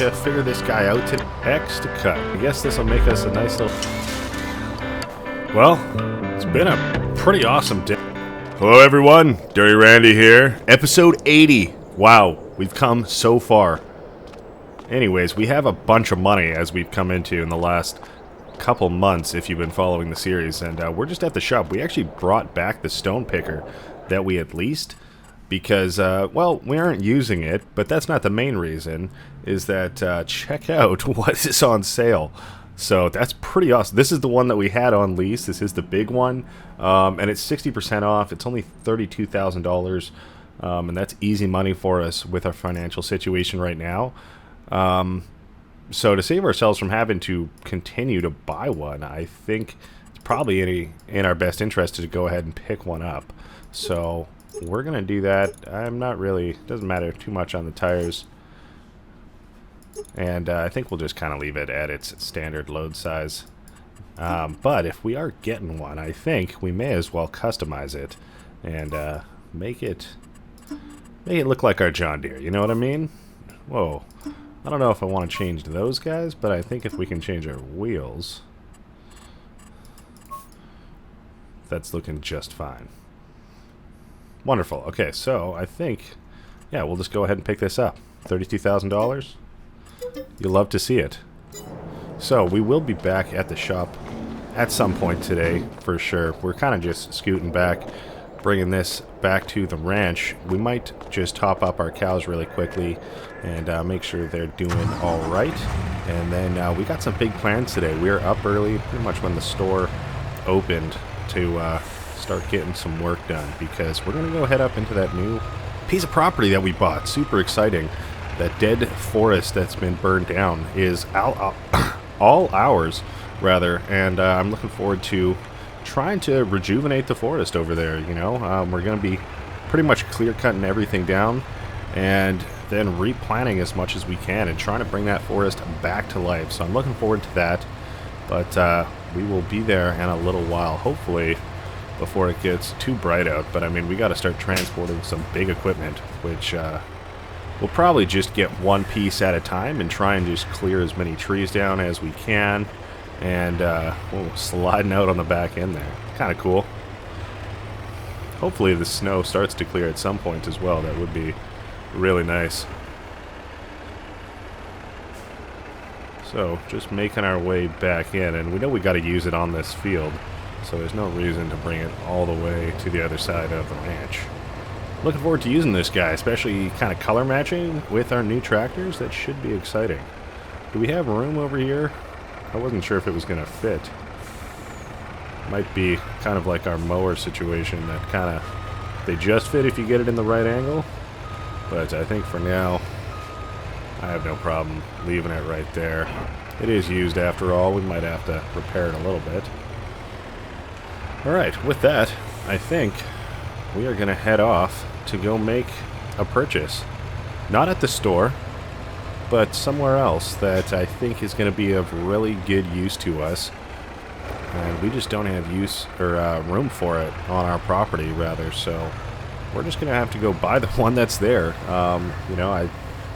to figure this guy out to X to cut. I guess this will make us a nice little... Well, it's been a pretty awesome day. Hello everyone, Dirty Randy here. Episode 80. Wow, we've come so far. Anyways, we have a bunch of money as we've come into in the last couple months if you've been following the series, and we're just at the shop. We actually brought back the stone picker that we had leased because, well, we aren't using it, but that's not the main reason, is that check out what is on sale. So that's pretty awesome. This is the one that we had on lease. This is the big one, and it's 60% off. It's only $32,000, and that's easy money for us with our financial situation right now. So to save ourselves from having to continue to buy one, I think it's probably in our best interest to go ahead and pick one up. So we're going to do that. I'm not really, doesn't matter too much on the tires. And I think we'll just kind of leave it at its standard load size. But if we are getting one, I think we may as well customize it and make it look like our John Deere. You know what I mean? Whoa. I don't know if I want to change those guys, but I think if we can change our wheels, that's looking just fine. Wonderful. Okay, so I think, yeah, we'll just go ahead and pick this up. $32,000. You'll love to see it. So we will be back at the shop at some point today, for sure. We're kind of just scooting back, bringing this back to the ranch. We might just top up our cows really quickly and make sure they're doing all right. And then we got some big plans today. We are up early, pretty much when the store opened, to start getting some work done, because we're going to go head up into that new piece of property that we bought. Super exciting. That dead forest that's been burned down is all ours, rather, and I'm looking forward to trying to rejuvenate the forest over there. You know, we're going to be pretty much clear-cutting everything down and then replanting as much as we can and trying to bring that forest back to life. So I'm looking forward to that, but we will be there in a little while, hopefully before it gets too bright out. But I mean, we got to start transporting some big equipment, which we'll probably just get one piece at a time and try and just clear as many trees down as we can. And we'll sliding out on the back end there. Kind of cool. Hopefully the snow starts to clear at some point as well. That would be really nice. So just making our way back in, and we know we got to use it on this field, so there's no reason to bring it all the way to the other side of the ranch. Looking forward to using this guy, especially kind of color matching with our new tractors. That should be exciting. Do we have room over here? I wasn't sure if it was going to fit. Might be kind of like our mower situation, that kind of, they just fit if you get it in the right angle. But I think for now, I have no problem leaving it right there. It is used after all. We might have to repair it a little bit. Alright, with that, I think we are going to head off to go make a purchase. Not at the store, but somewhere else that I think is going to be of really good use to us. And we just don't have use or room for it on our property, rather. So we're just going to have to go buy the one that's there. You know, I'm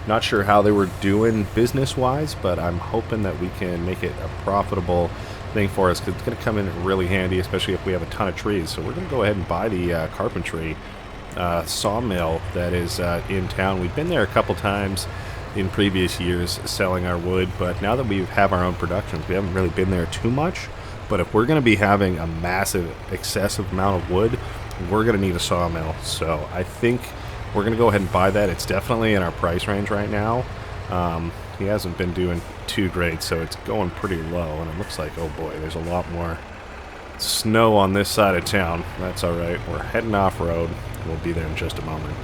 not sure how they were doing business-wise, but I'm hoping that we can make it a profitable thing for us, because it's going to come in really handy, especially if we have a ton of trees. So we're going to go ahead and buy the carpentry sawmill that is in town. We've been there a couple times in previous years selling our wood, but now that we have our own productions, we haven't really been there too much. But if we're going to be having a massive, excessive amount of wood, we're going to need a sawmill. So I think we're going to go ahead and buy that. It's definitely in our price range right now. He hasn't been doing too great, so it's going pretty low, and it looks like, oh boy, there's a lot more snow on this side of town. That's alright. We're heading off-road. We'll be there in just a moment.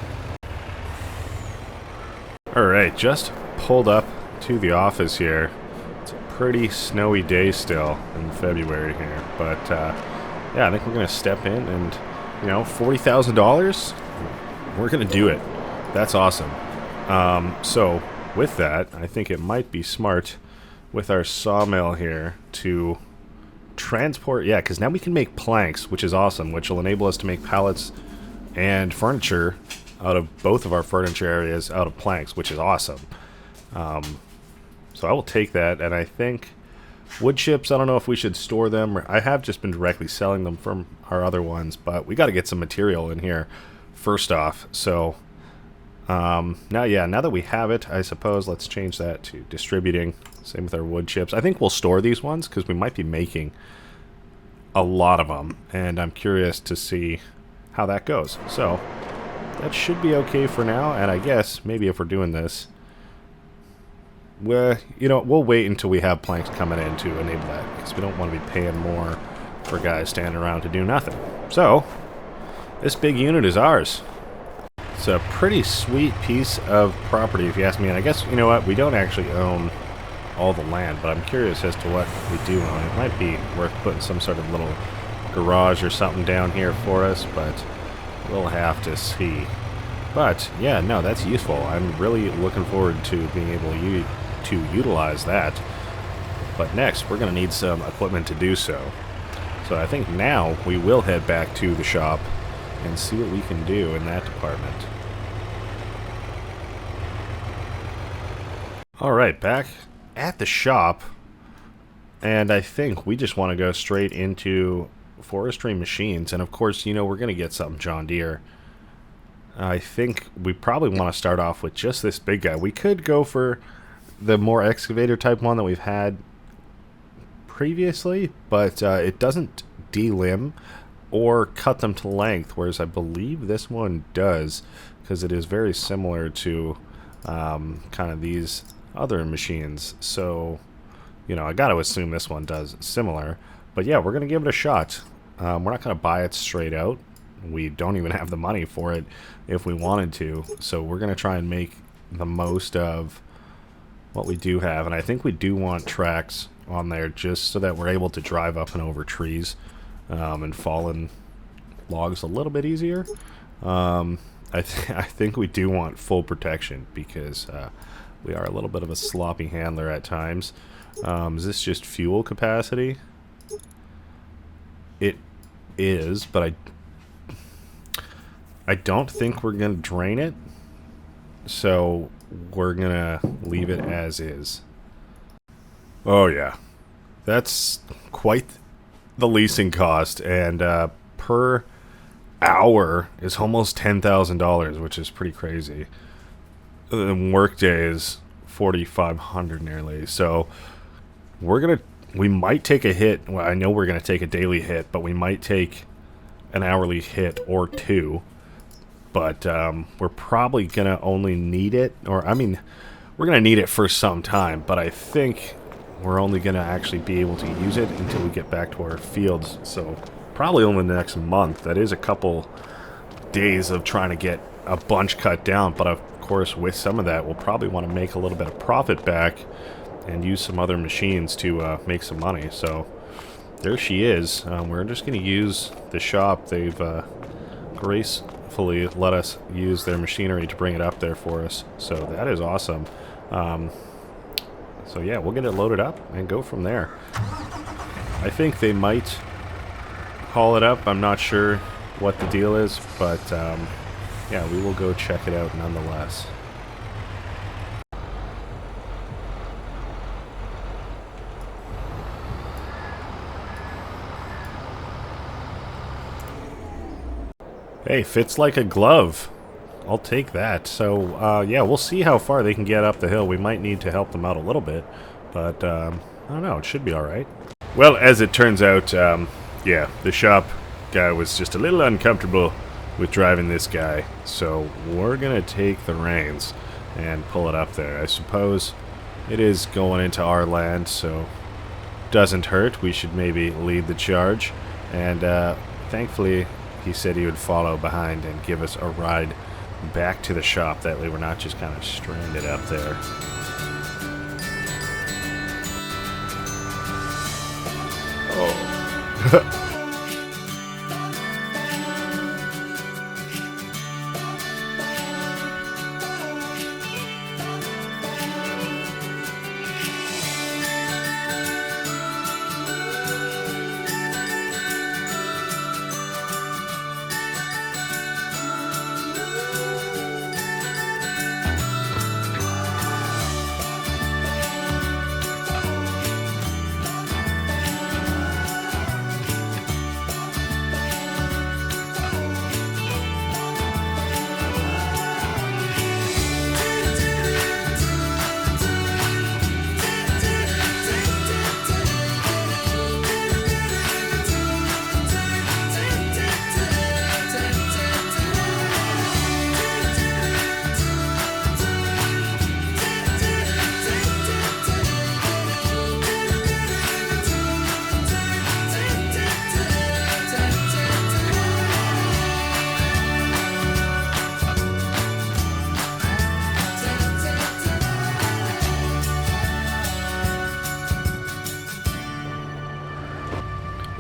Alright, just pulled up to the office here. It's a pretty snowy day still in February here, but yeah, I think we're going to step in and, you know, $40,000, we're going to do it. That's awesome. So with that, I think it might be smart with our sawmill here to transport, yeah, because now we can make planks, which is awesome, which will enable us to make pallets and furniture out of both of our furniture areas out of planks, which is awesome. So I will take that, and I think wood chips, I don't know if we should store them. I have just been directly selling them from our other ones, but we got to get some material in here first off. So now that we have it, I suppose let's change that to distributing. Same with our wood chips. I think we'll store these ones because we might be making a lot of them, and I'm curious to see how that goes. So that should be okay for now, and I guess maybe if we're doing this, we'll wait until we have planks coming in to enable that, because we don't want to be paying more for guys standing around to do nothing. So this big unit is ours. It's a pretty sweet piece of property, if you ask me, and I guess, you know what, we don't actually own all the land, but I'm curious as to what we do own. It might be worth putting some sort of little garage or something down here for us, but we'll have to see. But yeah, no, that's useful. I'm really looking forward to being able to utilize that. But next, we're going to need some equipment to do so. So I think now we will head back to the shop and see what we can do in that department. Alright, back at the shop, and I think we just want to go straight into forestry machines, and of course, we're going to get something John Deere. I think we probably want to start off with just this big guy. We could go for the more excavator type one that we've had previously, but it doesn't delimb or cut them to length, whereas I believe this one does, because it is very similar to kind of these other machines. So, I got to assume this one does similar. But yeah, we're going to give it a shot. We're not going to buy it straight out. We don't even have the money for it if we wanted to. So we're going to try and make the most of what we do have. And I think we do want tracks on there just so that we're able to drive up and over trees and fallen logs a little bit easier. I think we do want full protection because we are a little bit of a sloppy handler at times. Is this just fuel capacity? It is, but I don't think we're going to drain it. So we're going to leave it as is. Oh yeah. That's quite the leasing cost, and per hour is almost $10,000, which is pretty crazy. And workday is 4,500 nearly. So we might take a hit. Well, I know we're gonna take a daily hit, but we might take an hourly hit or two. But we're probably gonna only need it, or I mean, we're gonna need it for some time. But I think we're only gonna actually be able to use it until we get back to our fields. So probably only the next month. That is a couple days of trying to get a bunch cut down, but of course with some of that we'll probably want to make a little bit of profit back and use some other machines to make some money. So there she is. We're just going to use the shop. They've gracefully let us use their machinery to bring it up there for us, so that is awesome. So yeah, we'll get it loaded up and go from there. I think they might haul it up. I'm not sure what the deal is, but yeah, we will go check it out nonetheless. Hey, fits like a glove. I'll take that. So yeah, we'll see how far they can get up the hill. We might need to help them out a little bit, but I don't know, it should be alright. Well, as it turns out, yeah, the shop guy was just a little uncomfortable with driving this guy, so we're gonna take the reins and pull it up there. I suppose it is going into our land, so doesn't hurt. We should maybe lead the charge, and thankfully he said he would follow behind and give us a ride back to the shop. That way we're not just kind of stranded up there. Oh.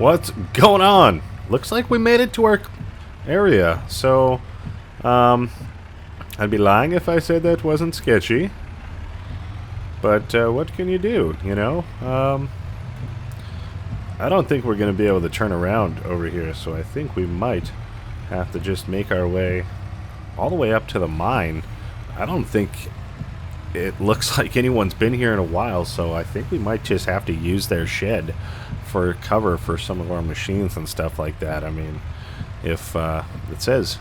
What's going on? Looks like we made it to our area. So, I'd be lying if I said that wasn't sketchy. But what can you do, you know? I don't think we're going to be able to turn around over here, so I think we might have to just make our way all the way up to the mine. I don't think it looks like anyone's been here in a while, so I think we might just have to use their shed for cover for some of our machines and stuff like that. I mean, if it says,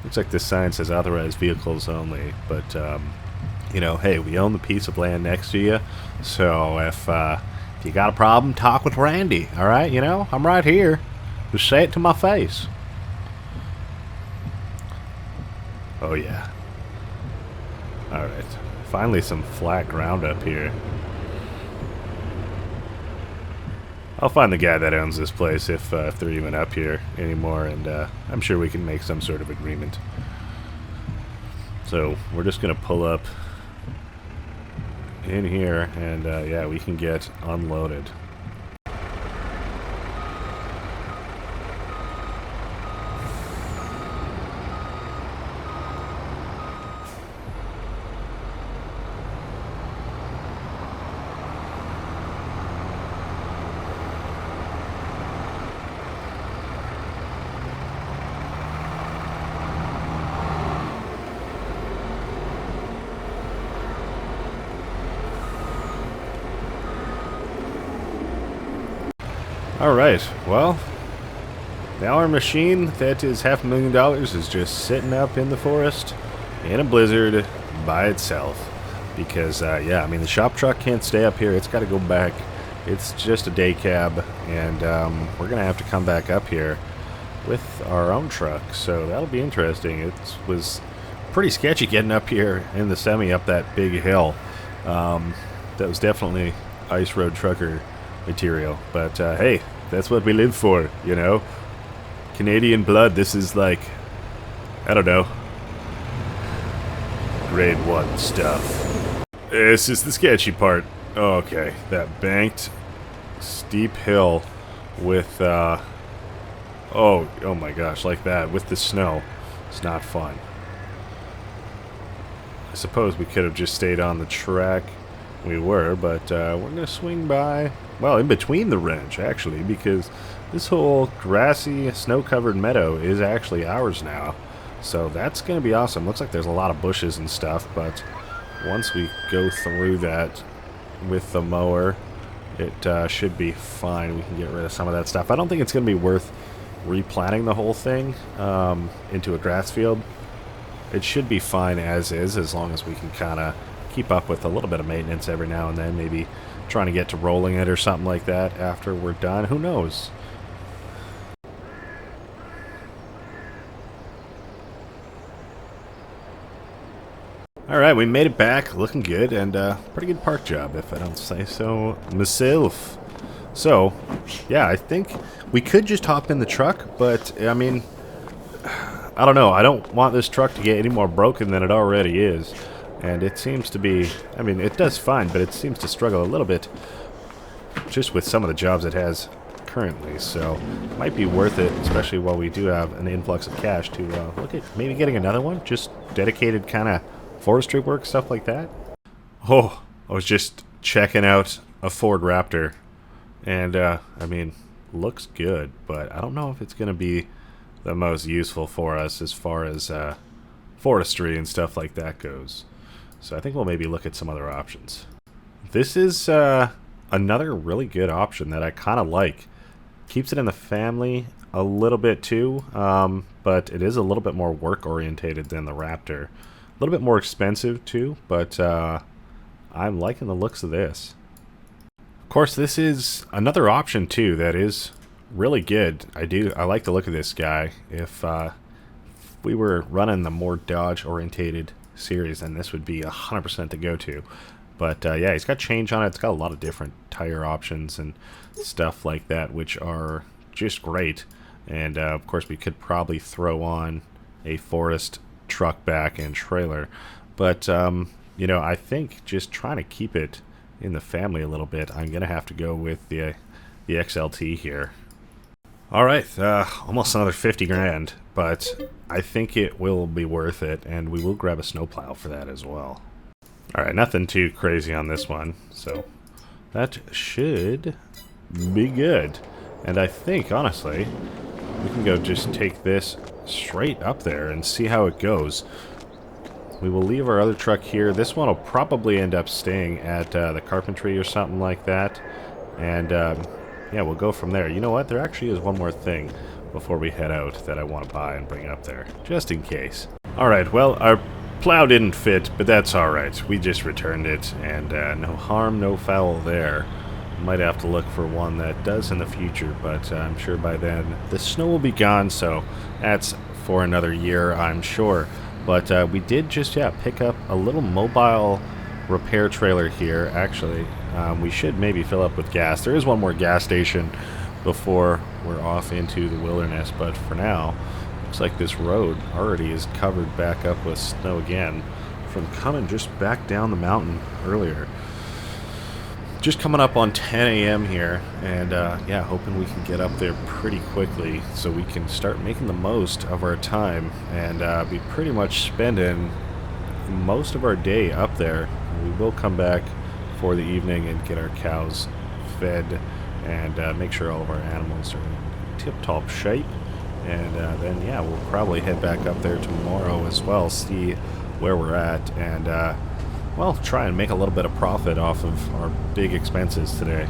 looks like this sign says authorized vehicles only, but you know, hey, we own the piece of land next to you, so if you got a problem, talk with Randy, all right? You know, I'm right here. Just say it to my face. Oh, yeah. All right. Finally some flat ground up here. I'll find the guy that owns this place if they're even up here anymore, and I'm sure we can make some sort of agreement. So we're just going to pull up in here, and yeah, we can get unloaded. Alright, well, now our machine that is $500,000 is just sitting up in the forest in a blizzard by itself. Because, yeah, I mean, the shop truck can't stay up here. It's got to go back. It's just a day cab, and we're going to have to come back up here with our own truck. So that'll be interesting. It was pretty sketchy getting up here in the semi up that big hill. That was definitely ice road trucker material, but hey, that's what we live for, you know. Canadian blood. This is like, I don't know, grade 1 stuff. This is the sketchy part. Okay, that banked steep hill with oh my gosh, like that with the snow. It's not fun. I suppose we could have just stayed on the track we were, but we're gonna swing by, well, in between the ranch actually, because this whole grassy, snow-covered meadow is actually ours now. So that's gonna be awesome. Looks like there's a lot of bushes and stuff, but once we go through that with the mower, it should be fine. We can get rid of some of that stuff. I don't think it's gonna be worth replanting the whole thing into a grass field. It should be fine as is, as long as we can kind of keep up with a little bit of maintenance every now and then, maybe trying to get to rolling it or something like that after we're done. Who knows? Alright, we made it back, looking good, and pretty good park job, if I don't say so myself. So, yeah, I think we could just hop in the truck, but, I mean, I don't know, I don't want this truck to get any more broken than it already is. And it seems to be, I mean, it does fine, but it seems to struggle a little bit just with some of the jobs it has currently. So it might be worth it, especially while we do have an influx of cash, to look at maybe getting another one, just dedicated kind of forestry work, stuff like that. Oh, I was just checking out a Ford Raptor, and I mean, looks good, but I don't know if it's going to be the most useful for us as far as forestry and stuff like that goes. So I think we'll maybe look at some other options. This is another really good option that I kind of like. Keeps it in the family a little bit too, but it is a little bit more work orientated than the Raptor. A little bit more expensive too, but I'm liking the looks of this. Of course, this is another option too that is really good. I like the look of this guy. If we were running the more Dodge orientated series, then this would be 100% the go-to. But yeah, he's got change on it. It's got a lot of different tire options and stuff like that, which are just great. And of course, we could probably throw on a forest truck back and trailer. But you know, I think just trying to keep it in the family a little bit, I'm gonna have to go with the XLT here. All right, almost another 50 grand, but I think it will be worth it, and we will grab a snowplow for that as well. All right, nothing too crazy on this one, so that should be good. And I think, honestly, we can go just take this straight up there and see how it goes. We will leave our other truck here. This one will probably end up staying at the carpentry or something like that. And yeah, we'll go from there. You know what? There actually is one more thing before we head out that I want to buy and bring up there, just in case. Alright, well, our plow didn't fit, but that's alright. We just returned it, and no harm, no foul there. Might have to look for one that does in the future, but I'm sure by then the snow will be gone, so that's for another year, I'm sure. But we did just, pick up a little mobile repair trailer here, actually. We should maybe fill up with gas. There is one more gas station before we're off into the wilderness, but for now, looks like this road already is covered back up with snow again from coming just back down the mountain earlier. Just coming up on 10 a.m. here, and yeah, hoping we can get up there pretty quickly so we can start making the most of our time and be pretty much spending most of our day up there. We will come back for the evening and get our cows fed and make sure all of our animals are in tip-top shape. And then, yeah, we'll probably head back up there tomorrow as well, see where we're at, and well, try and make a little bit of profit off of our big expenses today.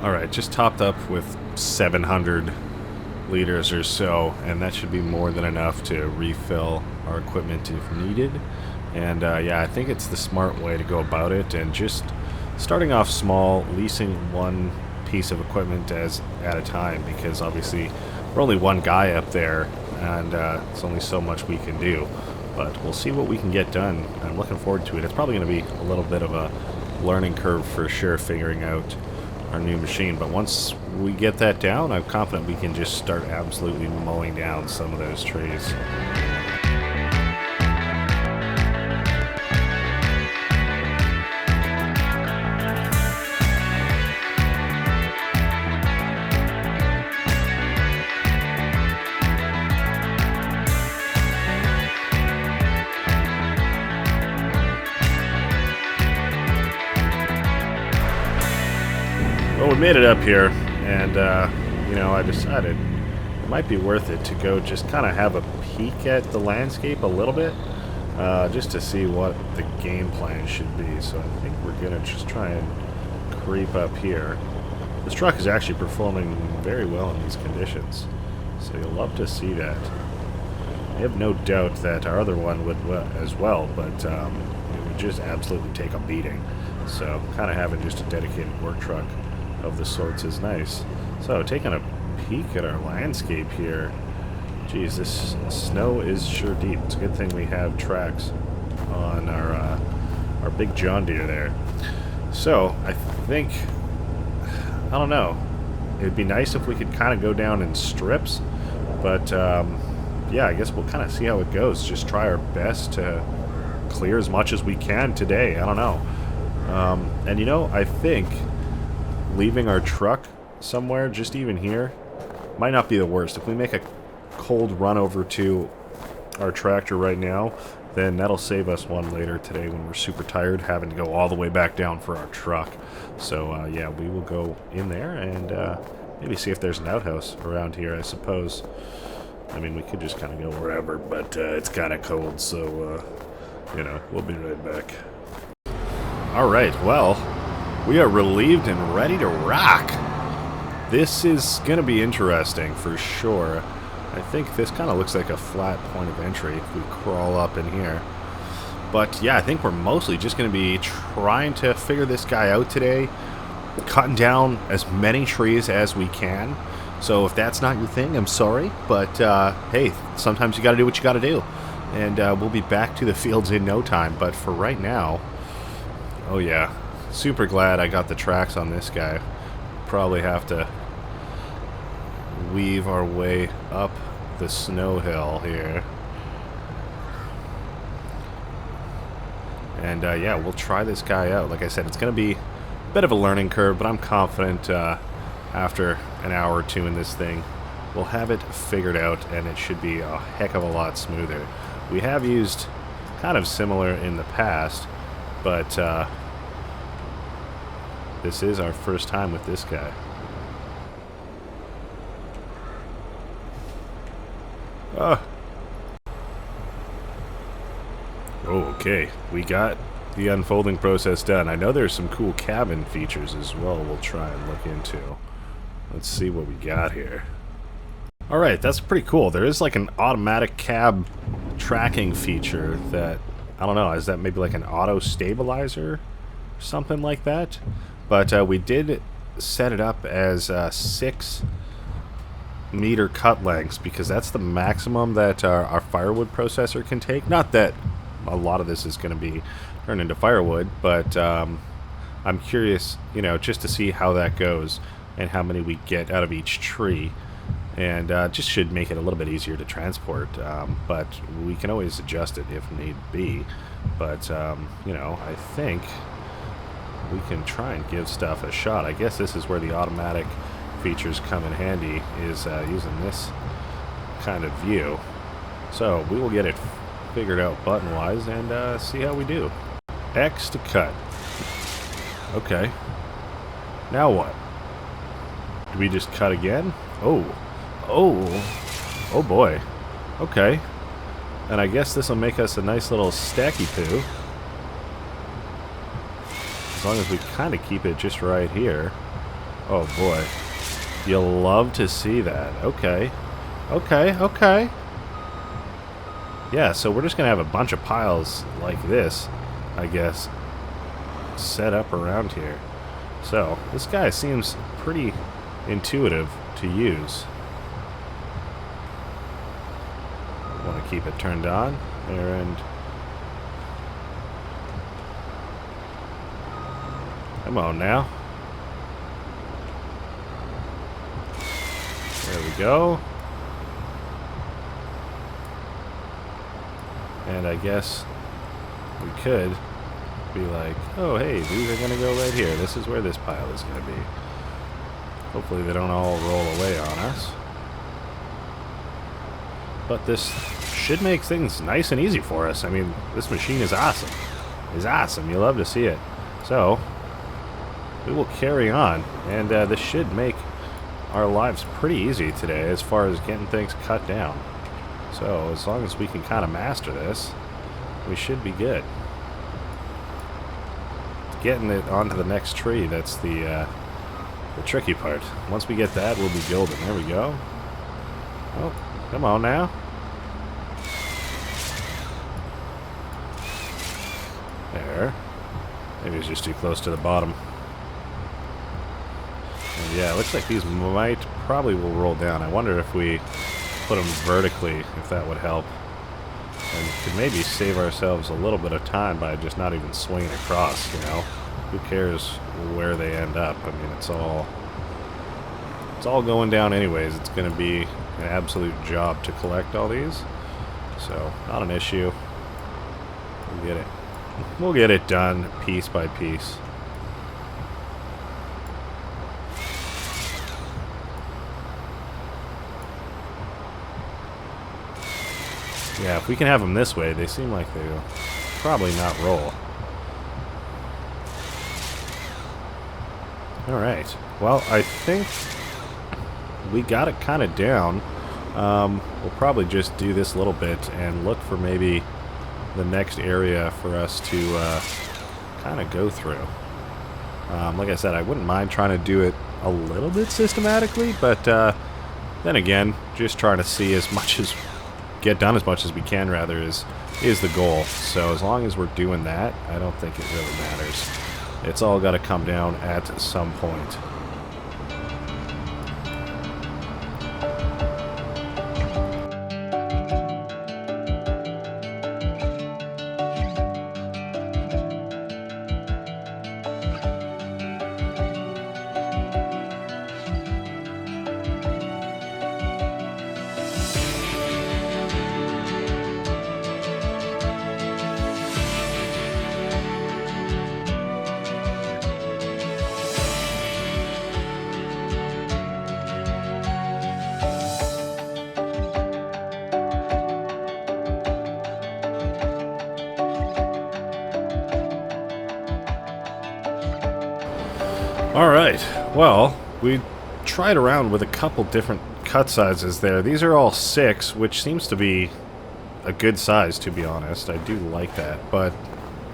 Alright, just topped up with 700 liters or so, and that should be more than enough to refill our equipment if needed. And yeah, I think it's the smart way to go about it, and just starting off small, leasing one piece of equipment at a time, because obviously we're only one guy up there, and it's only so much we can do. But we'll see what we can get done. I'm looking forward to it. It's probably going to be a little bit of a learning curve for sure, figuring out our new machine. But once we get that down, I'm confident we can just start absolutely mowing down some of those trees. Well, we made it up here, and, you know, I decided it might be worth it to go just kind of have a peek at the landscape a little bit, just to see what the game plan should be. So I think we're going to just try and creep up here. This truck is actually performing very well in these conditions, so you'll love to see that. I have no doubt that our other one would as well, but it would just absolutely take a beating. So kind of having just a dedicated work truck of the sorts is nice. So taking a peek at our landscape here, geez, this snow is sure deep. It's a good thing we have tracks on our big John Deere there. So I think, I don't know, it'd be nice if we could kind of go down in strips, but yeah, I guess we'll kind of see how it goes. Just try our best to clear as much as we can today. I don't know. And you know, I think leaving our truck somewhere, just even here, might not be the worst. If we make a cold run over to our tractor right now, then that'll save us one later today when we're super tired, having to go all the way back down for our truck. So yeah, we will go in there and maybe see if there's an outhouse around here, I suppose. I mean, we could just kind of go wherever, but it's kind of cold, so you know, we'll be right back. Alright, well, we are relieved and ready to rock. This is going to be interesting for sure. I think this kind of looks like a flat point of entry if we crawl up in here. But yeah, I think we're mostly just going to be trying to figure this guy out today, cutting down as many trees as we can. So if that's not your thing, I'm sorry, but hey, sometimes you got to do what you got to do. And we'll be back to the fields in no time. But for right now, oh yeah, super glad I got the tracks on this guy. Probably have to weave our way up the snow hill here. And yeah, we'll try this guy out. Like I said, it's going to be a bit of a learning curve, but I'm confident after an hour or two in this thing, we'll have it figured out, and it should be a heck of a lot smoother. We have used kind of similar in the past, but this is our first time with this guy. Oh, okay. We got the unfolding process done. I know there's some cool cabin features as well we'll try and look into. Let's see what we got here. Alright, that's pretty cool. There is like an automatic cab tracking feature that, I don't know, is that maybe like an auto stabilizer? Something like that? But we did set it up as 6 meter cut lengths because that's the maximum that our firewood processor can take. Not that a lot of this is going to be turned into firewood, but I'm curious, you know, just to see how that goes and how many we get out of each tree, and just should make it a little bit easier to transport, but we can always adjust it if need be. But you know, I think we can try and give stuff a shot. I guess this is where the automatic features come in handy, is using this kind of view. So we will get it figured out button wise and see how we do. X to cut. Okay, now what? Do we just cut again? Oh boy. Okay, and I guess this will make us a nice little stacky poo, as long as we kind of keep it just right here. Oh boy, you'll love to see that. Okay. Yeah, so we're just gonna have a bunch of piles like this, I guess, set up around here. So this guy seems pretty intuitive to use. Want to keep it turned on there, and come on now. There we go. And I guess we could be like, oh hey, these are gonna go right here. This is where this pile is gonna be. Hopefully they don't all roll away on us. But this should make things nice and easy for us. I mean, this machine is awesome. It's awesome. You love to see it. So we will carry on, and this should make our lives pretty easy today as far as getting things cut down. So as long as we can kind of master this, we should be good. Getting it onto the next tree, that's the tricky part. Once we get that, we'll be golden. There we go. Oh, come on now. There. Maybe it's just too close to the bottom. And yeah, it looks like these probably will roll down. I wonder if we put them vertically, if that would help. And could maybe save ourselves a little bit of time by just not even swinging across, you know? Who cares where they end up? I mean, it's all going down anyways. It's going to be an absolute job to collect all these. So, not an issue. We'll get it done piece by piece. Yeah, if we can have them this way, they seem like they'll probably not roll. Alright, well, I think we got it kind of down. We'll probably just do this little bit and look for maybe the next area for us to kind of go through. Like I said, I wouldn't mind trying to do it a little bit systematically, but then again, just trying to see as much as get done as much as we can, rather, is the goal. So as long as we're doing that, I don't think it really matters. It's all got to come down at some point. Alright, well, we tried around with a couple different cut sizes there. These are all 6, which seems to be a good size, to be honest. I do like that, but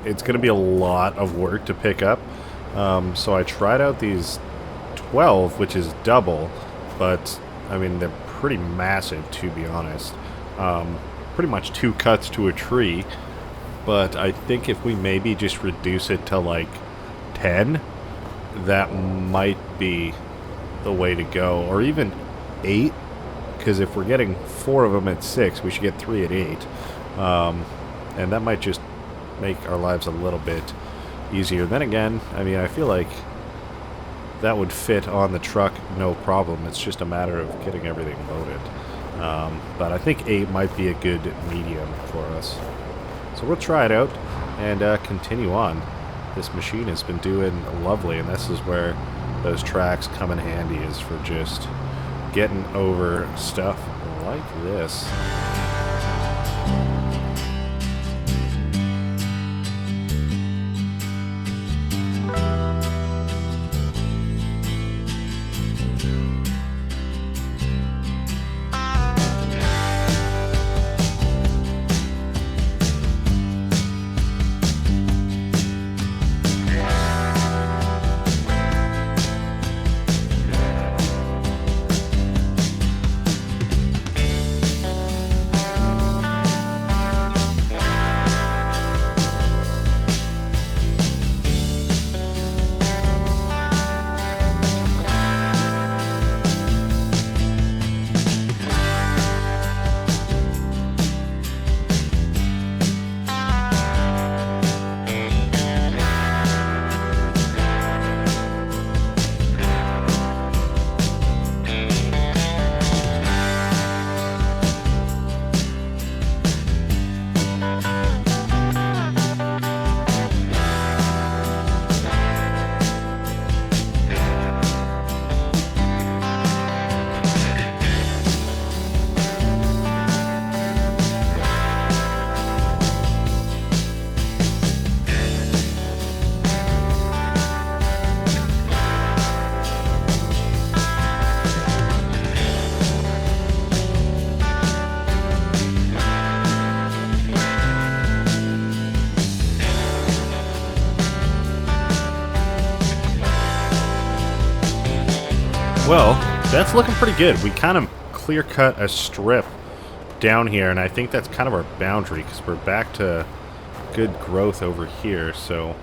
it's going to be a lot of work to pick up. So I tried out these 12, which is double, but, I mean, they're pretty massive, to be honest. Pretty much 2 cuts to a tree, but I think if we maybe just reduce it to, like, 10, that might be the way to go. Or even 8, because if we're getting 4 of them at 6, we should get 3 at 8. And that might just make our lives a little bit easier. Then again, I mean, I feel like that would fit on the truck no problem. It's just a matter of getting everything loaded. But I think 8 might be a good medium for us. So we'll try it out and continue on. This machine has been doing lovely, and this is where those tracks come in handy, is for just getting over stuff like this. Well, that's looking pretty good. We kind of clear-cut a strip down here, and I think that's kind of our boundary, because we're back to good growth over here, so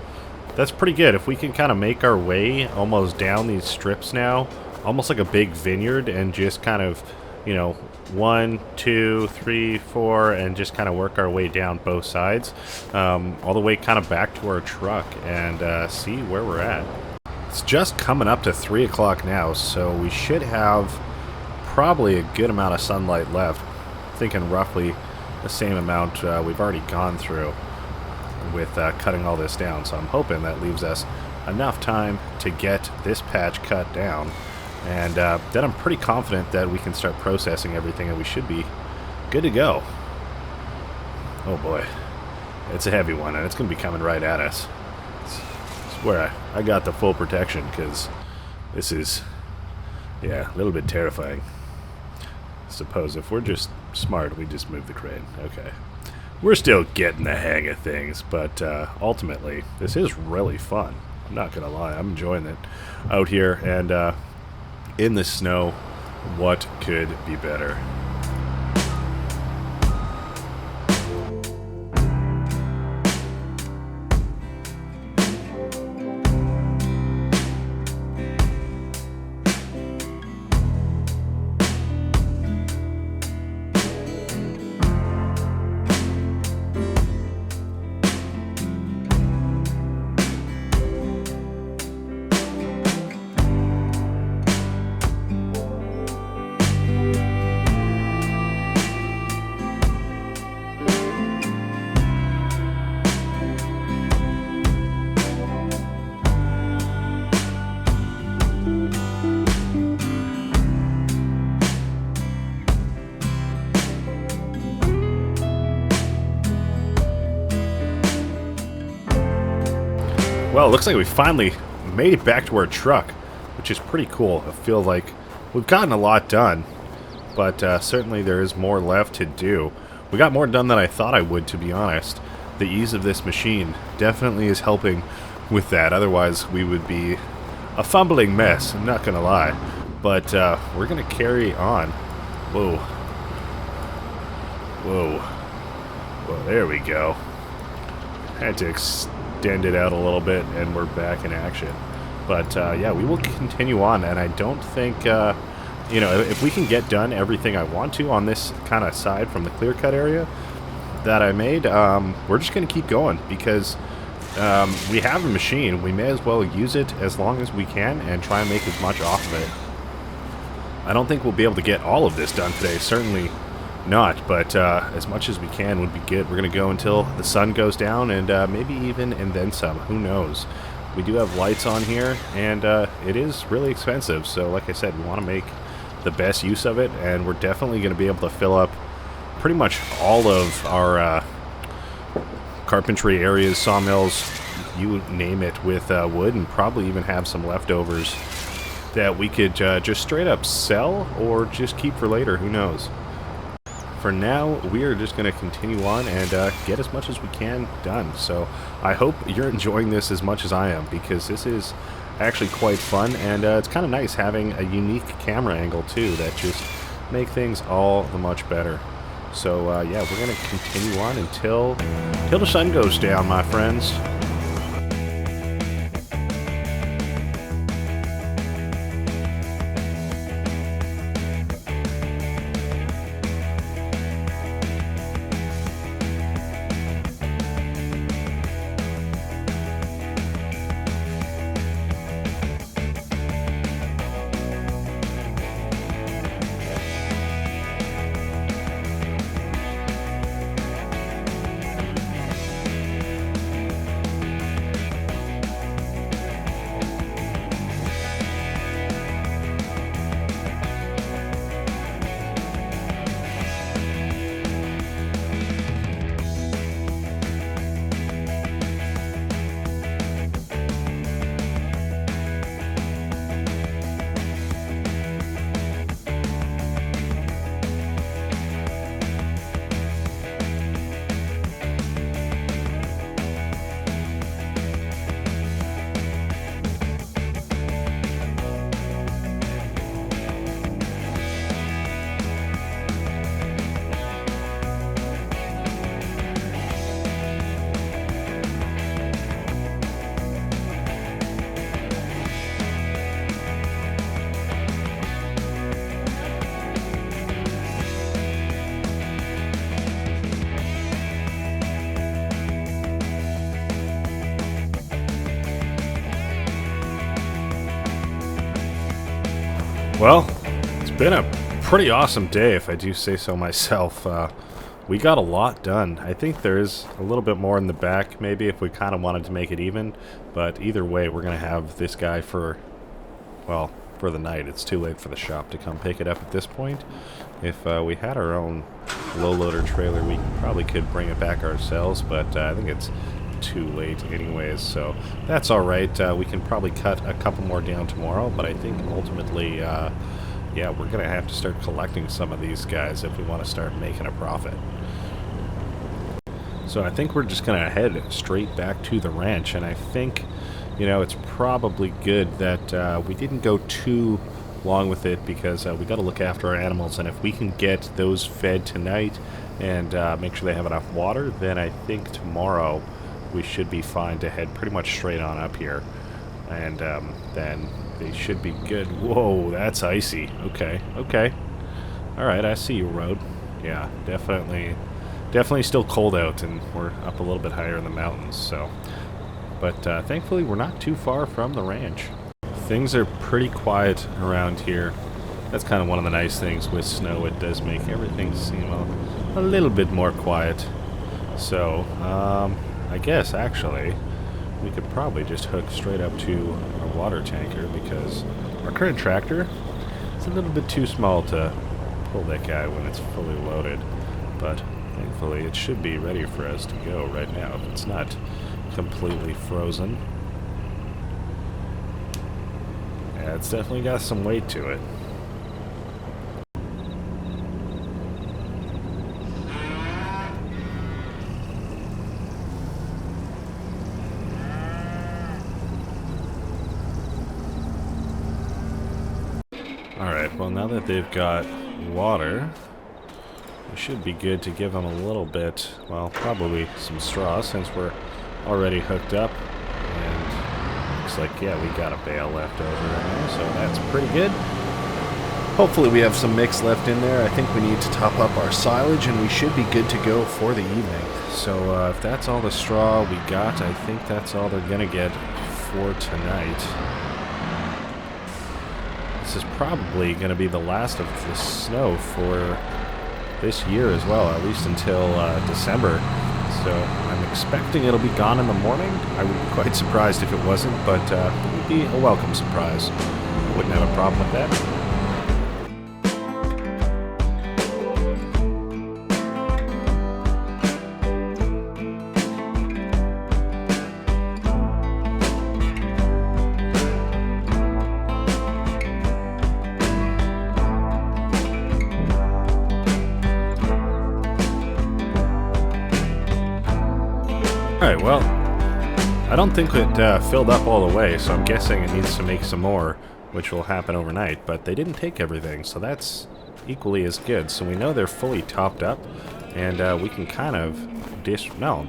that's pretty good. If we can kind of make our way almost down these strips now, almost like a big vineyard, and just kind of, you know, 1, 2, 3, 4, and just kind of work our way down both sides, all the way kind of back to our truck, and see where we're at. It's just coming up to 3 o'clock now, so we should have probably a good amount of sunlight left. Thinking roughly the same amount we've already gone through with cutting all this down, so I'm hoping that leaves us enough time to get this patch cut down, and then I'm pretty confident that we can start processing everything and we should be good to go. Oh boy, it's a heavy one, and it's going to be coming right at us. Where I got the full protection, because this is, yeah, a little bit terrifying. Suppose if we're just smart, we just move the crane. Okay. We're still getting the hang of things, but ultimately, this is really fun. I'm not going to lie. I'm enjoying it out here, and in the snow, what could be better? Well, it looks like we finally made it back to our truck, which is pretty cool. I feel like we've gotten a lot done, but certainly there is more left to do. We got more done than I thought I would, to be honest. The ease of this machine definitely is helping with that. Otherwise, we would be a fumbling mess, I'm not going to lie. But we're going to carry on. Whoa. Whoa. Well, there we go. Had to extend it out a little bit, and we're back in action. But, yeah, we will continue on, and I don't think, you know, if we can get done everything I want to on this kind of side from the clear-cut area that I made, we're just going to keep going, because we have a machine. We may as well use it as long as we can and try and make as much off of it. I don't think we'll be able to get all of this done today, certainly not, but as much as we can would be good. We're going to go until the sun goes down, and maybe even and then some. Who knows? We do have lights on here, and it is really expensive, so like I said, we want to make the best use of it, and we're definitely going to be able to fill up pretty much all of our carpentry areas, sawmills, you name it, with wood, and probably even have some leftovers that we could just straight up sell or just keep for later. Who knows? For now, we are just going to continue on and get as much as we can done. So I hope you're enjoying this as much as I am, because this is actually quite fun, and it's kind of nice having a unique camera angle too that just make things all the much better. So yeah, we're going to continue on until the sun goes down, my friends. Well, it's been a pretty awesome day, if I do say so myself. We got a lot done. I think there is a little bit more in the back, maybe, if we kind of wanted to make it even. But either way, we're going to have this guy for, well, for the night. It's too late for the shop to come pick it up at this point. If we had our own low-loader trailer, we probably could bring it back ourselves, but I think it's too late anyways, so that's alright. We can probably cut a couple more down tomorrow, but I think ultimately, yeah, we're going to have to start collecting some of these guys if we want to start making a profit. So I think we're just going to head straight back to the ranch, and I think, you know, it's probably good that we didn't go too long with it, because we got to look after our animals, and if we can get those fed tonight and make sure they have enough water, then I think tomorrow we should be fine to head pretty much straight on up here, and then they should be good. Whoa, that's icy. Okay, okay. Alright, I see you, road. Yeah, definitely still cold out, and we're up a little bit higher in the mountains, so. But thankfully we're not too far from the ranch. Things are pretty quiet around here. That's kind of one of the nice things with snow. It does make everything seem a little bit more quiet. So, I guess, actually, we could probably just hook straight up to our water tanker, because our current tractor is a little bit too small to pull that guy when it's fully loaded. But thankfully, it should be ready for us to go right now if it's not completely frozen. Yeah, it's definitely got some weight to it. Alright, well now that they've got water, we should be good to give them a little bit, well, probably some straw since we're already hooked up. And looks like, yeah, we got a bale left over in there, so that's pretty good. Hopefully we have some mix left in there. I think we need to top up our silage and we should be good to go for the evening. So if that's all the straw we got, I think that's all they're going to get for tonight. This is probably going to be the last of the snow for this year as well, at least until December. So I'm expecting it'll be gone in the morning. I would be quite surprised if it wasn't, but it would be a welcome surprise. I wouldn't have a problem with that. Alright, well, I don't think it filled up all the way, so I'm guessing it needs to make some more, which will happen overnight, but they didn't take everything, so that's equally as good. So we know they're fully topped up, and we can kind of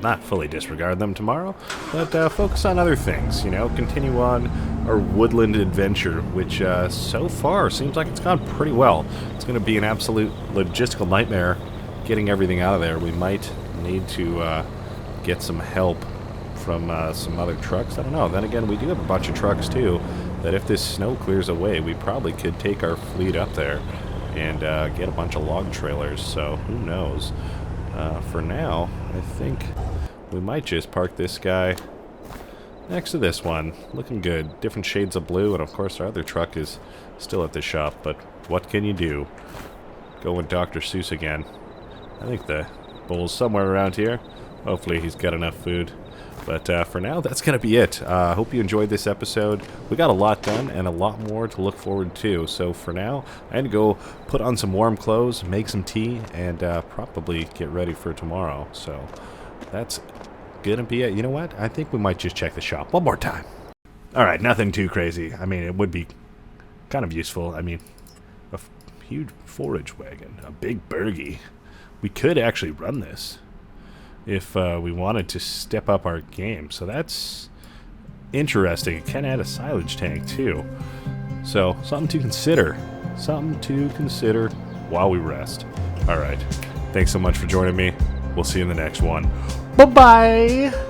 not fully disregard them tomorrow, but focus on other things, you know, continue on our woodland adventure, which so far seems like it's gone pretty well. It's going to be an absolute logistical nightmare getting everything out of there. We might need to get some help from some other trucks. I don't know. Then again, we do have a bunch of trucks too, that if this snow clears away, we probably could take our fleet up there and get a bunch of log trailers, so who knows. For now, I think we might just park this guy next to this one. Looking good. Different shades of blue, and of course our other truck is still at the shop, but what can you do? Go with Dr. Seuss again. I think the bull's somewhere around here. Hopefully he's got enough food. But for now, that's going to be it. I hope you enjoyed this episode. We got a lot done and a lot more to look forward to. So for now, I had to go put on some warm clothes, make some tea, and probably get ready for tomorrow. So that's going to be it. You know what? I think we might just check the shop one more time. Alright, nothing too crazy. I mean, it would be kind of useful. I mean, a huge forage wagon, a big burgie. We could actually run this if we wanted to step up our game. So that's interesting. It can add a silage tank too. So something to consider. Something to consider while we rest. Alright. Thanks so much for joining me. We'll see you in the next one. Bye-bye!